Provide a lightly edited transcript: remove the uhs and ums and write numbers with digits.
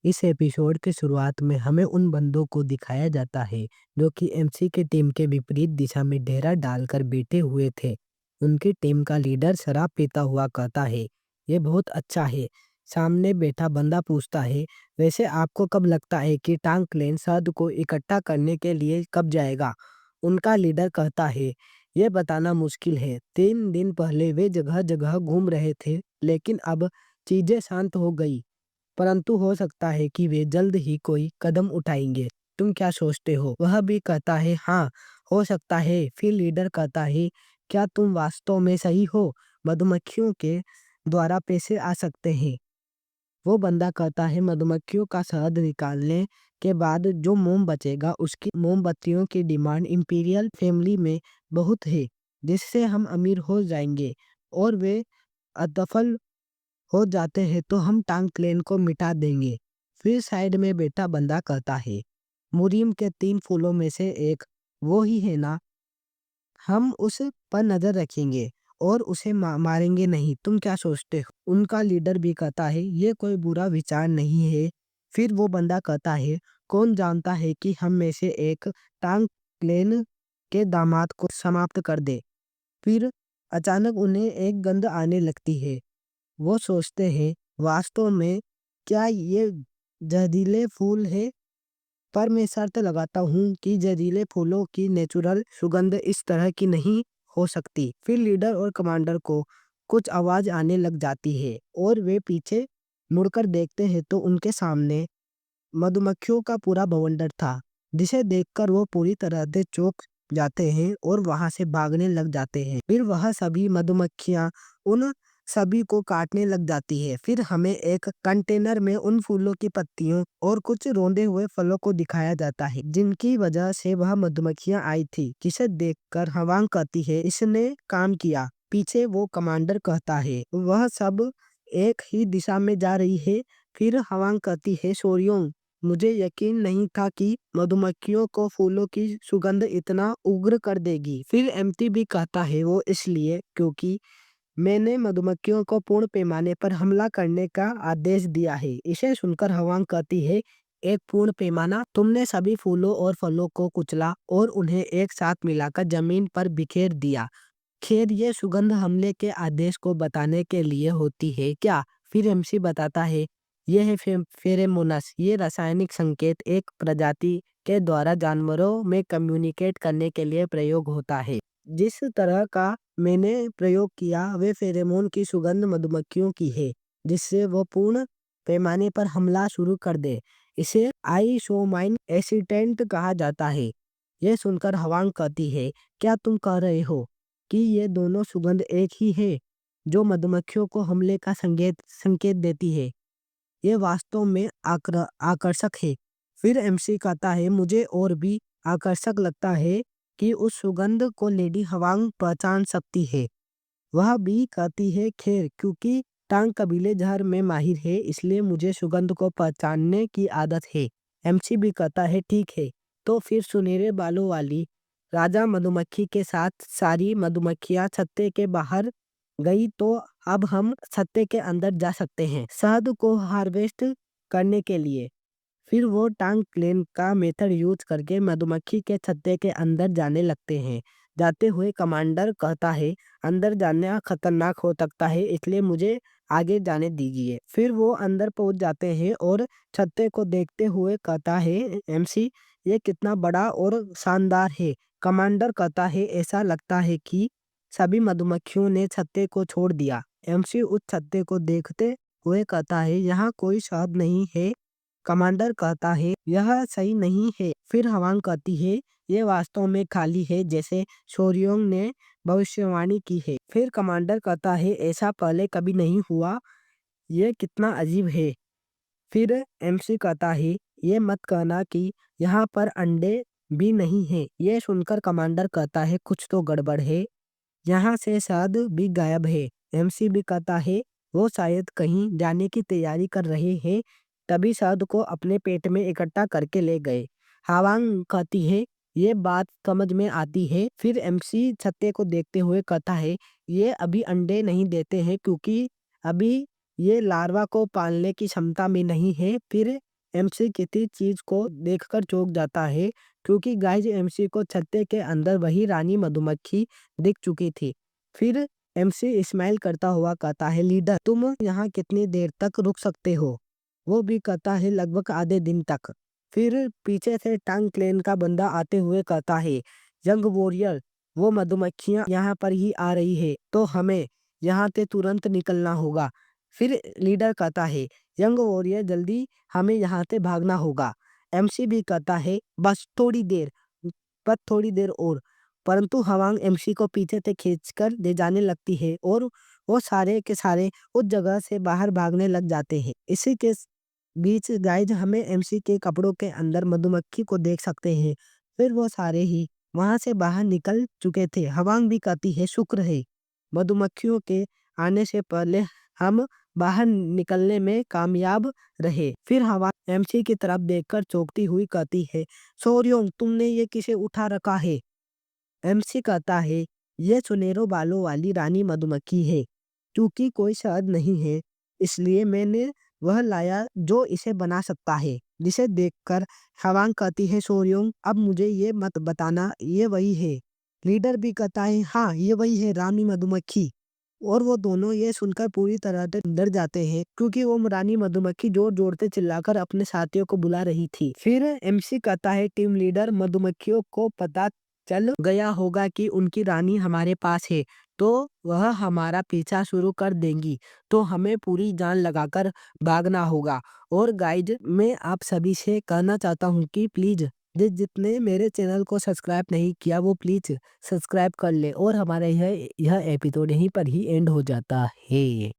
इस एपिसोड के शुरुआत में हमें उन बंदों को दिखाया जाता है जो कि एमसी की टीम के विपरीत दिशा में डेरा डालकर बैठे हुए थे। उनकी टीम का लीडर शराब पीता हुआ कहता है, ये बहुत अच्छा है। सामने बैठा बंदा पूछता है, वैसे आपको कब लगता है कि टांग क्लेन शहद को इकट्ठा करने के लिए कब जाएगा? उनका लीडर कहता है, ये बताना मुश्किल है। 3 दिन पहले वे जगह जगह घूम रहे थे, लेकिन अब चीजें शांत हो गई। परंतु हो सकता है कि वे जल्द ही कोई कदम उठाएंगे। तुम क्या सोचते हो? वह भी कहता है, हाँ, हो सकता है। फिर लीडर कहता है, क्या तुम वास्तव में सही हो? मधुमक्खियों के द्वारा पैसे आ सकते हैं। वो बंदा कहता है, मधुमक्खियों का शहद निकालने के बाद जो मोम बचेगा उसकी मोमबत्तियों की डिमांड इंपीरियल फैमिली में बहुत है, जिससे हम अमीर हो जाएंगे। और वे अदफल हो जाते हैं तो हम टांग क्लेन को मिटा देंगे। फिर साइड में बैठा बंदा कहता है, मुरीम के 3 फूलों में से एक वो ही है ना? हम उस पर नजर रखेंगे और उसे मारेंगे नहीं। तुम क्या सोचते हो? उनका लीडर भी कहता है, ये कोई बुरा विचार नहीं है। फिर वो बंदा कहता है, कौन जानता है कि हम में से एक टांग क्लेन के दामाद को समाप्त कर दे। फिर अचानक उन्हें एक गंध आने लगती है। वो सोचते हैं, वास्तव में क्या ये जहरीले फूल है? पर मैं शर्त लगाता हूँ कि जहरीले फूलों की नेचुरल सुगंध इस तरह की नहीं हो सकती। फिर लीडर और कमांडर को कुछ आवाज आने लग जाती है और वे पीछे मुड़कर देखते हैं तो उनके सामने मधुमक्खियों का पूरा बवंडर था, जिसे देखकर वो पूरी तरह से चौंक जाते हैं और वहां से भागने लग जाते हैं। फिर वह सभी मधुमक्खियां उन सभी को काटने लग जाती है। फिर हमें एक कंटेनर में उन फूलों की पत्तियों और कुछ रोंदे हुए फलों को दिखाया जाता है, जिनकी वजह से वह मधुमक्खियां आई थी, जिसे देखकर हवांग कहती है, इसने काम किया। पीछे वो कमांडर कहता है, वह सब एक ही दिशा में जा रही है। फिर हवांग कहती है, सोरियों, मुझे यकीन नहीं था कि मधुमक्खियों को फूलों की सुगंध इतना उग्र कर देगी। फिर एम्प्टी भी कहता है, वो इसलिए क्योंकि मैंने मधुमक्खियों को पूर्ण पैमाने पर हमला करने का आदेश दिया है। इसे सुनकर हवांग कहती है, एक पूर्ण पैमाना? तुमने सभी फूलों और फलों को कुचला और उन्हें एक साथ मिलाकर जमीन पर बिखेर दिया। खैर, ये सुगंध हमले के आदेश को बताने के लिए होती है क्या? फिर एमसी बताता है, यह है फेरेमोनस। ये रासायनिक संकेत एक प्रजाति के द्वारा जानवरों में कम्युनिकेट करने के लिए प्रयोग होता है। जिस तरह का मैंने प्रयोग किया वे फेरेमोन की सुगंध मधुमक्खियों की है, जिससे वो पूर्ण पैमाने पर हमला शुरू कर दे। इसे आइसोमाइन एसिटेंट कहा जाता है। यह सुनकर हवांग कहती है, क्या तुम कह रहे हो कि ये दोनों सुगंध एक ही है जो मधुमक्खियों को हमले का संकेत संकेत देती है? ये वास्तव में आकर्षक है। फिर एमसी कहता है, मुझे और भी आकर्षक लगता है कि उस सुगंध को लेडी हवांग पहचान सकती है। वह भी कहती है, खैर, क्योंकि टांग कबीले जहर में माहिर है, इसलिए मुझे सुगंध को पहचानने की आदत है। एमसी भी कहता है, ठीक है। तो फिर सुनहरे बालों वाली राजा मधुमक्खी के साथ सारी मधुमक्खियां छत्ते के बाहर गई, तो अब हम छत्ते के अंदर जा सकते हैं शहद को हार्वेस्ट करने के लिए। फिर वो टांग क्लेन का मेथड यूज करके मधुमक्खी के छत्ते के अंदर जाने लगते हैं। जाते हुए कमांडर कहता है, अंदर जाना खतरनाक हो सकता है, इसलिए मुझे आगे जाने दीजिए। फिर वो अंदर पहुंच जाते हैं और छत्ते को देखते हुए कहता है, एमसी, ये कितना बड़ा और शानदार है। कमांडर कहता है, ऐसा लगता है कि सभी मधुमक्खियों ने छत्ते को छोड़ दिया। एमसी उस छत्ते को देखते हुए कहता है, यहाँ कोई शहद नहीं है। कमांडर कहता है, यह सही नहीं है। फिर हवांग कहती है, ये वास्तव में खाली है, जैसे शोरियोंग ने भविष्यवाणी की है। फिर कमांडर कहता है, ऐसा पहले कभी नहीं हुआ, ये कितना अजीब है। फिर एमसी कहता है, ये मत कहना कि यहाँ पर अंडे भी नहीं है। ये सुनकर कमांडर कहता है, कुछ तो गड़बड़ है, यहाँ से शहद भी गायब है। एमसी भी कहता है, वो शायद कहीं जाने की तैयारी कर रहे हैं, तभी शहद को अपने पेट में इकट्ठा करके ले गए। हावांग कहती है, ये बात समझ में आती है। फिर एमसी छत्ते को देखते हुए कहता है, ये अभी अंडे नहीं देते हैं क्योंकि अभी ये लार्वा को पालने की क्षमता में नहीं है। फिर एमसी किसी चीज को देखकर चौंक जाता है क्योंकि गाइज एमसी को छत्ते के अंदर वही रानी मधुमक्खी दिख चुकी थी। फिर एमसी स्माइल करता हुआ कहता है, लीडर तुम यहाँ कितनी देर तक रुक सकते हो? वो भी कहता है, लगभग आधे दिन तक। फिर पीछे से टंग क्लेन का बंदा आते हुए कहता है, यंग वॉरियर वो मधुमक्खियां यहाँ पर ही आ रही है तो हमें यहाँ से तुरंत निकलना होगा। फिर लीडर कहता है, यंग वॉरियर जल्दी हमें यहाँ से भागना होगा। एमसी भी कहता है, बस थोड़ी देर, बस थोड़ी देर और। परंतु हवांग एमसी को पीछे से खींचकर ले जाने लगती है और वो सारे के सारे उस जगह से बाहर भागने लग जाते हैं। इसी के बीच गाइज हमें एमसी के कपड़ों के अंदर मधुमक्खी को देख सकते हैं। फिर वो सारे ही वहां से बाहर निकल चुके थे। हवांग भी कहती है, शुक्र है मधुमक्खियों के आने से पहले हम बाहर निकलने में कामयाब रहे। फिर हवा एमसी की तरफ देखकर चौंकती हुई कहती है, सोरियोंग तुमने ये किसे उठा रखा है? एमसी कहता है, ये सुनहरों बालों वाली रानी मधुमक्खी है। क्योंकि कोई शहद नहीं है इसलिए मैंने वह लाया जो इसे बना सकता है। जिसे देखकर हवांग कहती है, सोरियोंग अब मुझे ये मत बताना ये वही है? लीडर भी कहता है, हाँ ये वही है रानी मधुमक्खी। और वो दोनों ये सुनकर पूरी तरह से डर जाते हैं क्योंकि वो रानी मधुमक्खी जोर जोर से चिल्लाकर अपने साथियों को बुला रही थी। फिर एमसी कहता है, टीम लीडर मधुमक्खियों को पता चल गया होगा कि उनकी रानी हमारे पास है तो वह हमारा पीछा शुरू कर देंगी, तो हमें पूरी जान लगाकर भागना होगा। और गाइड मैं आप सभी से कहना चाहता हूँ कि प्लीज जितने मेरे चैनल को सब्सक्राइब नहीं किया वो प्लीज सब्सक्राइब कर ले। और हमारा यह एपिसोड यहीं पर ही एंड हो जाता है।